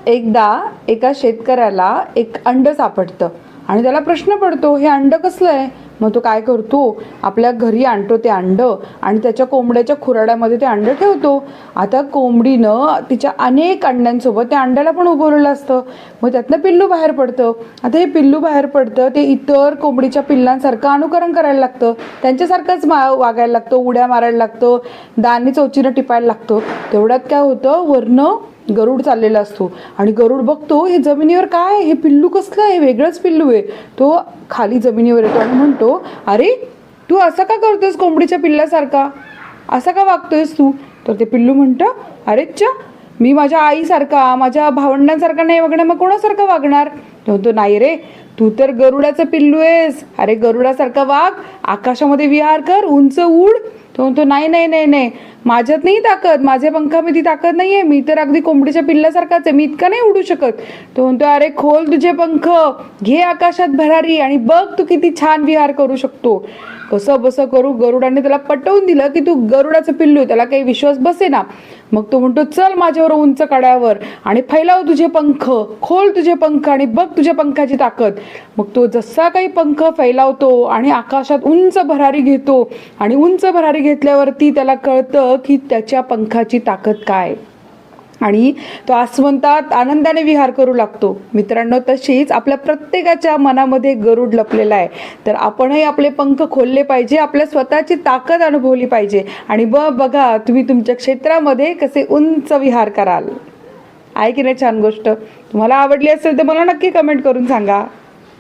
एकदा एका शेतकऱ्याला एक अंड सापडतं आणि त्याला प्रश्न पडतो, हे अंड कसलं आहे? मग तो काय करतो, आपल्या घरी आणतो ते अंड आणि त्याच्या कोंबड्याच्या खुराड्यामध्ये ते अंड ठेवतो. आता कोंबडीनं तिच्या अनेक अंड्यांसोबत त्या अंड्याला पण उभवलेलं असतं. मग त्यातनं पिल्लू बाहेर पडतं. आता हे पिल्लू बाहेर पडतं ते इतर कोंबडीच्या पिल्लांसारखं अनुकरण करायला लागतं, त्यांच्यासारखंच वागायला लागतं, उड्या मारायला लागतं, दाणे चोचीनं टिपायला लागतं. तेवढ्यात काय होतं, वरनं गरुड चाललेला असतो आणि गरुड बघतो हे जमिनीवर काय, हे पिल्लू कसलं आहे, वेगळंच पिल्लू आहे. तो खाली जमिनीवर येतो आणि म्हणतो, अरे तू असं का करतोस, कोंबडीच्या पिल्लासारखा असा का वागतोयस तू? तर ते पिल्लू म्हणतं, अरे च्या, मी माझ्या आईसारखा, माझ्या भावंडांसारखा नाही वागणार, मग कोणासारखं वागणार? तो म्हणतो, नाही रे, तू तर गरुडाचं पिल्लू आहेस, अरे गरुडासारखा वाग, आकाशामध्ये विहार कर, उंच उड. तो म्हणतो, नाही नाही नाही नाही, माझ्यात नाही ताकद, माझ्या पंखामध्ये ताकद नाही आहे, मी तर अगदी कोंबडीच्या पिल्लासारखाच आहे, मी इतका नाही उडू शकत. तो म्हणतो, अरे खोल तुझे पंख, घे आकाशात भरारी आणि बघ तू किती छान विहार करू शकतो. कसं बसं करू गरुडाने त्याला पटवून दिलं की तू गरुडाचं पिल्लू, त्याला काही विश्वास बसेना. मग तो म्हणतो, चल माझ्यावर उंच कड्यावर आणि फैलाव तुझे पंख, खोल तुझे पंख आणि बघ तुझ्या पंखाची ताकद. मग तो जसा काही पंख फैलावतो आणि आकाशात उंच भरारी घेतो आणि उंच भरारी घेतल्यावरती त्याला कळतं की त्याच्या पंखाची ताकद काय आणि तो आसमंतात आनंदाने विहार करू लागतो. मित्रांनो, तशीच आपल्या प्रत्येकाच्या मनामध्ये गरुड लपलेला आहे. तर आपणही आपले पंख खोलले पाहिजे, आपल्या स्वतःची ताकद अनुभवली पाहिजे आणि बघा तुम्ही तुमच्या क्षेत्रामध्ये कसे उंच विहार कराल. आहे की नाही छान गोष्ट? तुम्हाला आवडली असेल तर मला नक्की कमेंट करून सांगा.